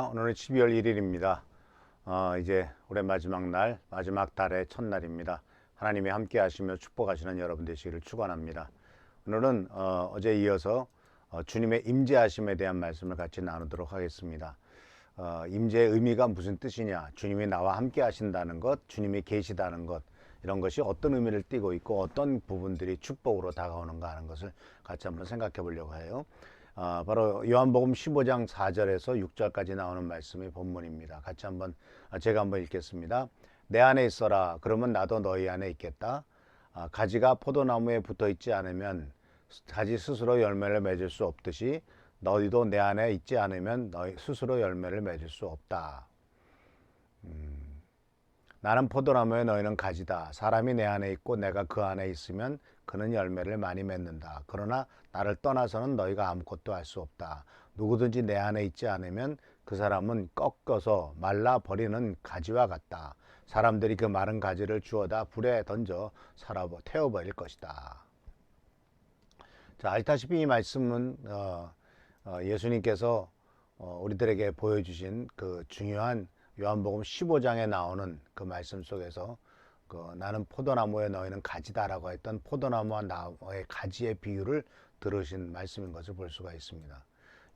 안녕하세요. 오늘은 12월 1일입니다. 이제 올해 마지막 날, 마지막 달의 첫날입니다. 하나님이 함께 하시며 축복하시는 여러분 되시기를 축원합니다. 오늘은 어제 이어서 주님의 임재하심에 대한 말씀을 같이 나누도록 하겠습니다. 임재의 의미가 무슨 뜻이냐? 주님이 나와 함께 하신다는 것, 주님이 계시다는 것, 이런 것이 어떤 의미를 띠고 있고 어떤 부분들이 축복으로 다가오는가 하는 것을 같이 한번 생각해 보려고 해요. 바로 요한복음 15장 4절에서 6절까지 나오는 말씀이 본문입니다. 같이 한번 제가 한번 읽겠습니다. 내 안에 있어라. 그러면 나도 너희 안에 있겠다. 가지가 포도나무에 붙어 있지 않으면 가지 스스로 열매를 맺을 수 없듯이 너희도 내 안에 있지 않으면 너희 스스로 열매를 맺을 수 없다. 나는 포도나무에 너희는 가지다. 사람이 내 안에 있고 내가 그 안에 있으면 그는 열매를 많이 맺는다. 그러나 나를 떠나서는 너희가 아무것도 할 수 없다. 누구든지 내 안에 있지 않으면 그 사람은 꺾어서 말라 버리는 가지와 같다. 사람들이 그 마른 가지를 주워다 불에 던져 태워버릴 것이다. 자, 알다시피 이 말씀은 예수님께서 우리들에게 보여주신 그 중요한 요한복음 15장에 나오는 그 말씀 속에서 나는 포도나무에 너희는 가지다라고 했던 포도나무와 나무의 가지의 비유를 들으신 말씀인 것을 볼 수가 있습니다.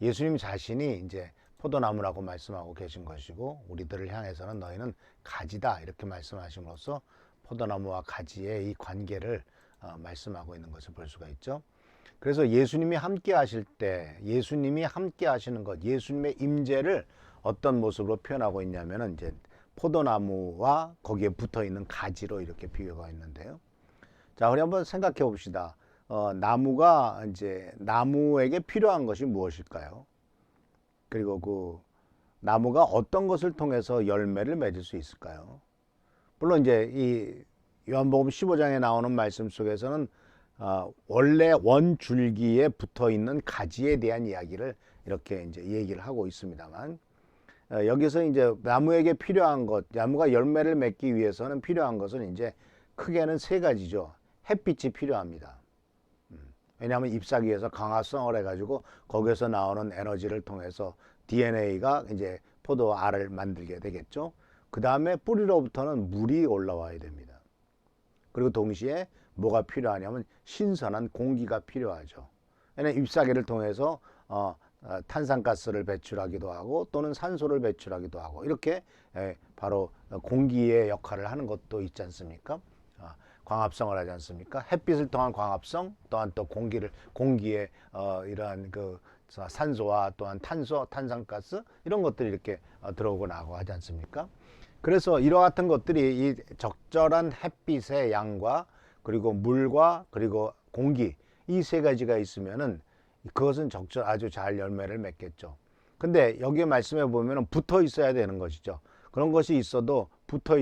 예수님 자신이 이제 포도나무라고 말씀하고 계신 것이고 우리들을 향해서는 너희는 가지다 이렇게 말씀하심으로써 포도나무와 가지의 이 관계를 말씀하고 있는 것을 볼 수가 있죠. 그래서 예수님이 함께 하실 때 예수님이 함께 하시는 것, 예수님의 임재를 어떤 모습으로 표현하고 있냐면은 이제 포도나무와 거기에 붙어 있는 가지로 이렇게 비유가 있는데요. 자, 우리 한번 생각해 봅시다. 나무가 이제 나무에게 필요한 것이 무엇일까요? 그리고 그 나무가 어떤 것을 통해서 열매를 맺을 수 있을까요? 물론 이제 이 요한복음 15장에 나오는 말씀 속에서는 원래 원줄기에 붙어 있는 가지에 대한 이야기를 이렇게 이제 얘기를 하고 있습니다만 여기서 이제 나무에게 필요한 것, 나무가 열매를 맺기 위해서는 필요한 것은 이제 크게는 세 가지죠. 햇빛이 필요합니다. 왜냐하면 잎사귀에서 강화성을 해가지고 거기에서 나오는 에너지를 통해서 DNA가 이제 포도알을 만들게 되겠죠. 그 다음에 뿌리로부터는 물이 올라와야 됩니다. 그리고 동시에 뭐가 필요하냐면 신선한 공기가 필요하죠. 왜냐하면 잎사귀를 통해서 탄산가스를 배출하기도 하고 또는 산소를 배출하기도 하고 이렇게 바로 공기의 역할을 하는 것도 있지 않습니까? 광합성을 하지 않습니까? 햇빛을 통한 광합성 또한 또 공기의 이러한 그 산소와 또한 탄소, 탄산가스 이런 것들이 이렇게 들어오고 나가고 하지 않습니까? 그래서 이와 같은 것들이 이 적절한 햇빛의 양과 그리고 물과 그리고 공기 이 세 가지가 있으면은 그것은 아주 잘 열매를 맺겠죠. 근데 여기 말씀해 보면은 붙어 있어야 되는 것이죠. 그런 것이 있어도 붙어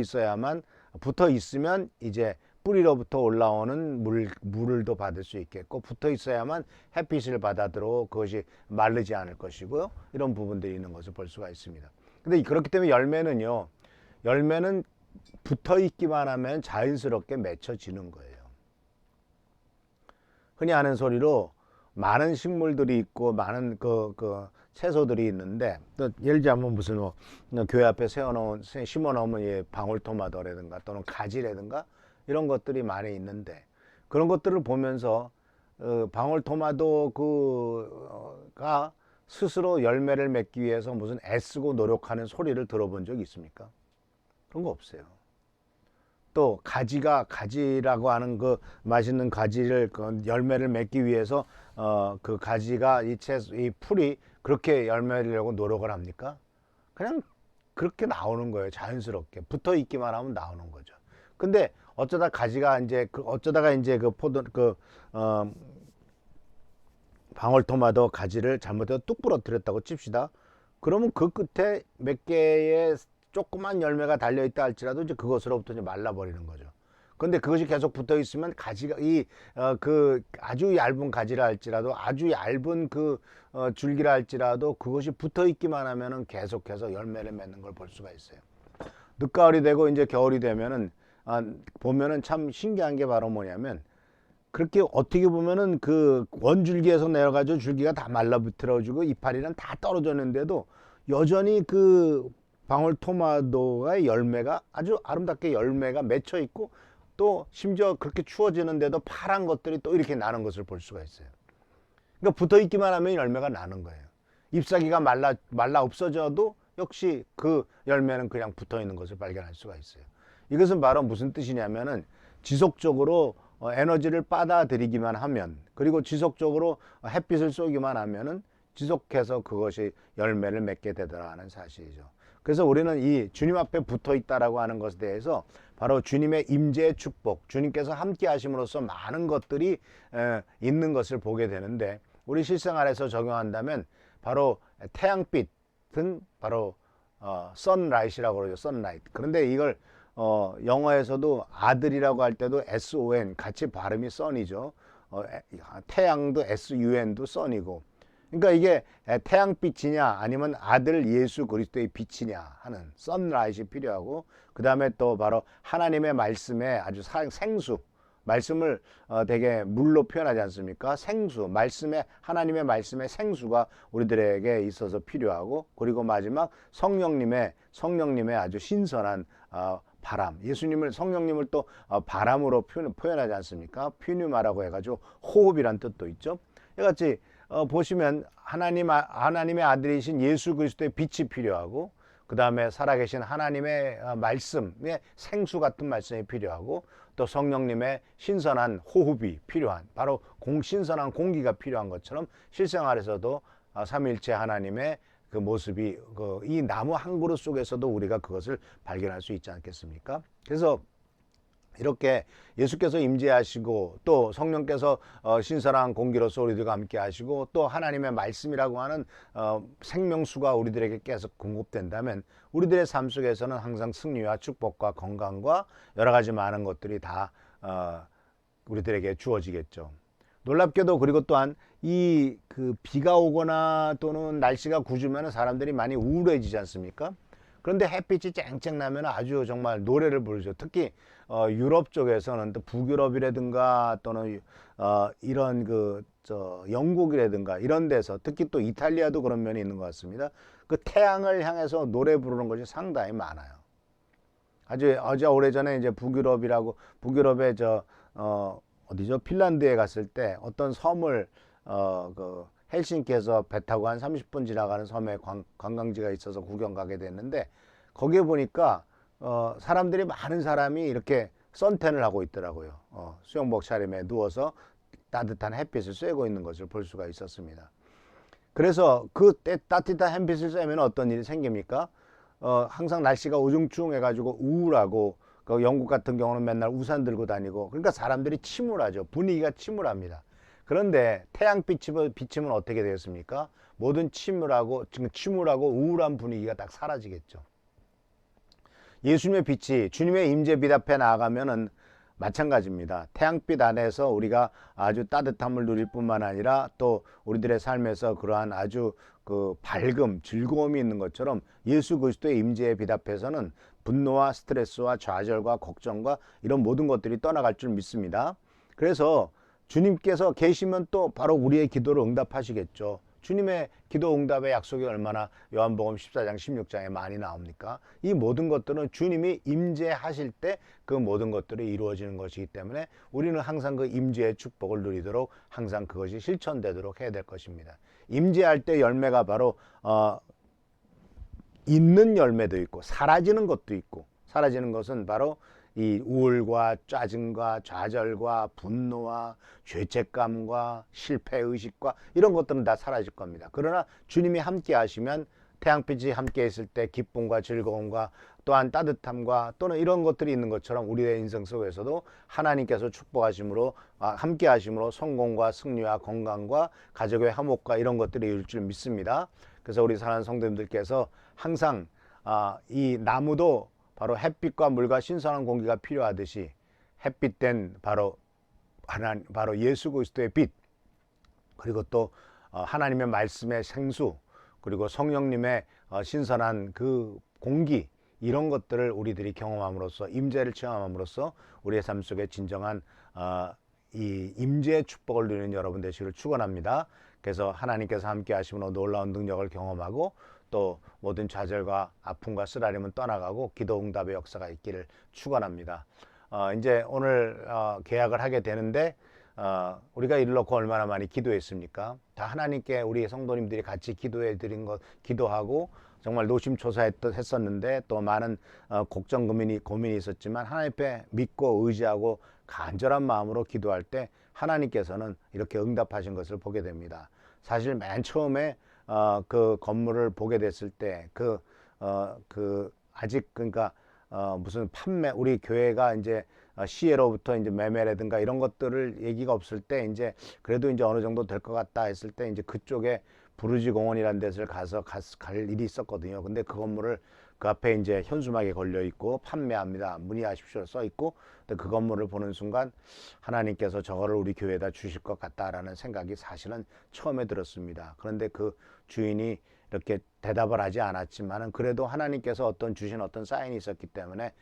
있으면 이제 뿌리로부터 올라오는 물을 더 받을 수 있겠고 붙어 있어야만 햇빛을 받아들어 그것이 마르지 않을 것이고요. 이런 부분들이 있는 것을 볼 수가 있습니다. 근데 그렇기 때문에 열매는 붙어 있기만 하면 자연스럽게 맺혀지는 거예요. 흔히 하는 소리로 많은 식물들이 있고 많은 채소들이 있는데 또 예를 들자면 무슨 교회 앞에 심어놓으면 방울토마토라든가 또는 가지라든가 이런 것들이 많이 있는데 그런 것들을 보면서 방울토마토가 스스로 열매를 맺기 위해서 무슨 애쓰고 노력하는 소리를 들어본 적이 있습니까? 그런 거 없어요. 또 가지라고 하는 그 맛있는 가지를 열매를 맺기 위해서 그 가지가 이 풀이 그렇게 열매를 내려고 노력을 합니까? 그냥 그렇게 나오는 거예요. 자연스럽게 붙어 있기만 하면 나오는 거죠. 근데 어쩌다가 이제 방울토마토 가지를 잘못해서 뚝 부러뜨렸다고 칩시다. 그러면 그 끝에 몇 개의 조그만 열매가 달려있다 할지라도 이제 그것으로부터 이제 말라버리는 거죠. 근데 그것이 계속 붙어 있으면 가지가 그 아주 얇은 가지라 할지라도 아주 얇은 줄기라 할지라도 그것이 붙어 있기만 하면은 계속해서 열매를 맺는 걸 볼 수가 있어요. 늦가을이 되고 이제 겨울이 되면은 보면은 참 신기한 게 바로 뭐냐면 그렇게 어떻게 보면은 그 원줄기에서 내려가지고 줄기가 다 말라붙어가지고 이파리는 다 떨어졌는데도 여전히 그 방울토마토의 열매가 아주 아름답게 열매가 맺혀 있고 또 심지어 그렇게 추워지는데도 파란 것들이 또 이렇게 나는 것을 볼 수가 있어요. 그러니까 붙어 있기만 하면 열매가 나는 거예요. 잎사귀가 말라 없어져도 역시 그 열매는 그냥 붙어 있는 것을 발견할 수가 있어요. 이것은 바로 무슨 뜻이냐면은 지속적으로 에너지를 받아들이기만 하면, 그리고 지속적으로 햇빛을 쏘기만 하면은 지속해서 그것이 열매를 맺게 되더라는 사실이죠. 그래서 우리는 이 주님 앞에 붙어 있다라고 하는 것에 대해서 바로 주님의 임재의 축복, 주님께서 함께 하심으로써 많은 것들이 있는 것을 보게 되는데, 우리 실생활에서 적용한다면 바로 태양빛은 바로 선라이트라고 그러죠. 선라이트. 그런데 이걸 영어에서도 아들이라고 할 때도 SON 같이 발음이 선이죠. 태양도 SUN도 선이고. 그러니까 이게 태양빛이냐 아니면 아들 예수 그리스도의 빛이냐 하는 선라이트가 필요하고, 그 다음에 또 바로 하나님의 말씀에 아주 생수, 말씀을 되게 물로 표현하지 않습니까? 생수, 말씀에, 하나님의 말씀의 생수가 우리들에게 있어서 필요하고, 그리고 마지막 성령님의 아주 신선한 바람, 예수님을, 성령님을 또 바람으로 표현하지 않습니까? 퓨뉴마라고 해가지고 호흡이란 뜻도 있죠. 이같이 보시면 하나님의 아들이신 예수 그리스도의 빛이 필요하고, 그 다음에 살아계신 하나님의 말씀의 생수 같은 말씀이 필요하고, 또 성령님의 신선한 호흡이 필요한, 바로 신선한 공기가 필요한 것처럼 실생활에서도 삼위일체 하나님의 그 모습이 이 나무 한 그루 속에서도 우리가 그것을 발견할 수 있지 않겠습니까? 그래서 이렇게 예수께서 임재하시고 또 성령께서 신선한 공기로서 우리들과 함께 하시고 또 하나님의 말씀이라고 하는 생명수가 우리들에게 계속 공급된다면 우리들의 삶 속에서는 항상 승리와 축복과 건강과 여러 가지 많은 것들이 다 우리들에게 주어지겠죠. 놀랍게도 그리고 또한 이 그 비가 오거나 또는 날씨가 궂으면 사람들이 많이 우울해지지 않습니까? 그런데 햇빛이 쨍쨍 나면 아주 정말 노래를 부르죠. 특히 유럽 쪽에서는 또 북유럽이라든가 또는 이런 영국이라든가 이런 데서, 특히 또 이탈리아도 그런 면이 있는 것 같습니다. 그 태양을 향해서 노래 부르는 것이 상당히 많아요. 어제 오래전에 이제 북유럽의 어디죠? 핀란드에 갔을 때 어떤 섬을 헬싱키에서 배 타고 한 30분 지나가는 섬에 관광지가 있어서 구경 가게 됐는데, 거기에 보니까 사람들이, 많은 사람이 이렇게 선탠을 하고 있더라고요. 수영복 차림에 누워서 따뜻한 햇빛을 쐬고 있는 것을 볼 수가 있었습니다. 그래서 그 따뜻한 햇빛을 쐬면 어떤 일이 생깁니까? 항상 날씨가 우중충해가지고 우울하고, 그 영국 같은 경우는 맨날 우산 들고 다니고, 그러니까 사람들이 침울하죠. 분위기가 침울합니다. 그런데 태양빛이 비치면 어떻게 되겠습니까? 모든 침울하고 우울한 분위기가 딱 사라지겠죠. 예수님의 빛이, 주님의 임재빛 앞에 나아가면은 마찬가지입니다. 태양빛 안에서 우리가 아주 따뜻함을 누릴 뿐만 아니라 또 우리들의 삶에서 그러한 아주 그 밝음, 즐거움이 있는 것처럼 예수 그리스도의 임재의 빛 앞에서는 분노와 스트레스와 좌절과 걱정과 이런 모든 것들이 떠나갈 줄 믿습니다. 그래서 주님께서 계시면 또 바로 우리의 기도를 응답하시겠죠. 주님의 기도 응답의 약속이 얼마나 요한복음 14장 16장에 많이 나옵니까? 이 모든 것들은 주님이 임재하실 때 그 모든 것들이 이루어지는 것이기 때문에 우리는 항상 그 임재의 축복을 누리도록 항상 그것이 실천되도록 해야 될 것입니다. 임재할 때 열매가 바로 있는 열매도 있고 사라지는 것도 있고, 사라지는 것은 바로 이 우울과 짜증과 좌절과 분노와 죄책감과 실패의식과 이런 것들은 다 사라질 겁니다. 그러나 주님이 함께 하시면, 태양빛이 함께 있을 때 기쁨과 즐거움과 또한 따뜻함과 또는 이런 것들이 있는 것처럼 우리의 인생 속에서도 하나님께서 축복하심으로, 함께 하심으로 성공과 승리와 건강과 가족의 화목과 이런 것들이 이룰 줄 믿습니다. 그래서 우리 사랑하는 성도님들께서 항상 이 나무도 바로 햇빛과 물과 신선한 공기가 필요하듯이 햇빛된 바로 예수 그리스도의 빛, 그리고 또 하나님의 말씀의 생수, 그리고 성령님의 신선한 그 공기, 이런 것들을 우리들이 경험함으로써, 임재를 체험함으로써 우리의 삶 속에 진정한 이 임재의 축복을 누리는 여러분 되시기를 축원합니다. 그래서 하나님께서 함께 하심으로 놀라운 능력을 경험하고 또 모든 좌절과 아픔과 쓰라림은 떠나가고 기도 응답의 역사가 있기를 축원합니다. 이제 오늘 계약을 하게 되는데 우리가 이를 놓고 얼마나 많이 기도했습니까? 다 하나님께 우리 성도님들이 같이 기도해 드린 것, 기도하고 정말 노심초사했었는데 또 많은 걱정 고민이 있었지만 하나님 앞에 믿고 의지하고 간절한 마음으로 기도할 때 하나님께서는 이렇게 응답하신 것을 보게 됩니다. 사실 맨 처음에 그 건물을 보게 됐을 때 아직 그러니까 무슨 우리 교회가 이제 시에로부터 이제 매매라든가 이런 것들을 얘기가 없을 때 이제 그래도 이제 어느 정도 될 것 같다 했을 때 이제 그쪽에 부르지 공원이라는 데를 갈 일이 있었거든요. 근데 그 건물을 그 앞에 이제 현수막에 걸려 있고 판매합니다. 문의하십시오 써 있고 그 건물을 보는 순간 하나님께서 저거를 우리 교회에다 주실 것 같다라는 생각이 사실은 처음에 들었습니다. 그런데 그 주인이 이렇게 대답을 하지 않았지만은 그래도 하나님께서 주신 어떤 사인이 있었기 때문에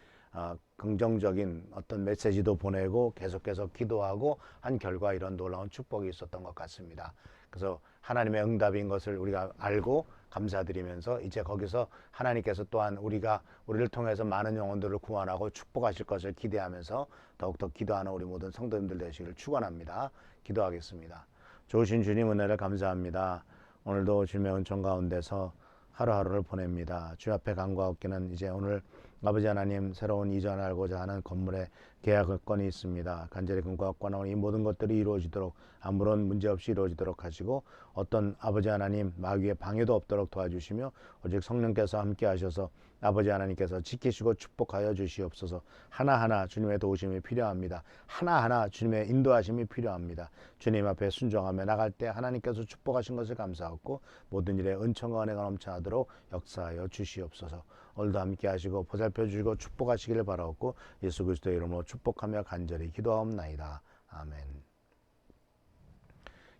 긍정적인 어떤 메시지도 보내고 계속해서 기도하고 한 결과 이런 놀라운 축복이 있었던 것 같습니다. 그래서 하나님의 응답인 것을 우리가 알고 감사드리면서 이제 거기서 하나님께서 또한 우리를 통해서 많은 영혼들을 구원하고 축복하실 것을 기대하면서 더욱더 기도하는 우리 모든 성도님들 되시기를 축원합니다. 기도하겠습니다. 좋으신 주님 은혜를 감사합니다. 오늘도 주님의 은총 가운데서 하루하루를 보냅니다. 주 앞에 간구하옵기는 이제 오늘 아버지 하나님 새로운 이전하고자 하는 건물의 계약건이 있습니다. 간절히 간구하옵고 이 모든 것들이 이루어지도록 아무런 문제 없이 이루어지도록 하시고 어떤 아버지 하나님 마귀의 방해도 없도록 도와주시며 오직 성령께서 함께 하셔서 아버지 하나님께서 지키시고 축복하여 주시옵소서. 하나하나 주님의 도우심이 필요합니다. 하나하나 주님의 인도하심이 필요합니다. 주님 앞에 순종하며 나갈 때 하나님께서 축복하신 것을 감사하고 모든 일에 은총과 은혜가 넘쳐나도록 역사하여 주시옵소서. 오늘도 함께 하시고 보살펴 주시고 축복하시기를 바라옵고 예수 그리스도의 이름으로 축복하며 간절히 기도하옵나이다. 아멘.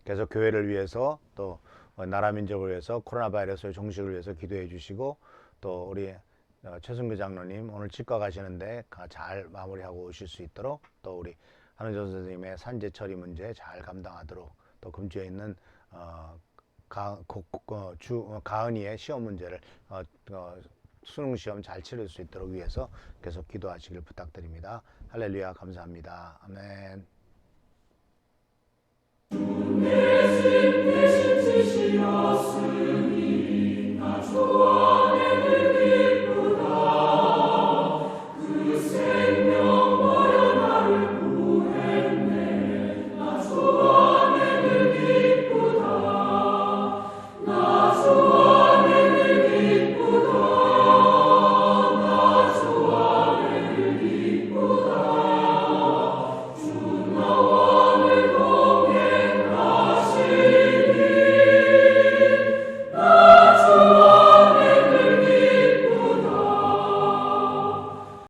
계속 교회를 위해서 또 나라 민족을 위해서 코로나 바이러스의 종식을 위해서 기도해 주시고 또 우리 최승규 장로님 오늘 치과 가시는데 잘 마무리하고 오실 수 있도록 또 우리 한은정 선생님의 산재 처리 문제 잘 감당하도록 또 금주에 있는 가은이의 시험 문제를 수능 시험 잘 치를 수 있도록 위해서 계속 기도하시길 부탁드립니다. 할렐루야 감사합니다. 아멘. 내 심 대신 지시었으니 나 좋아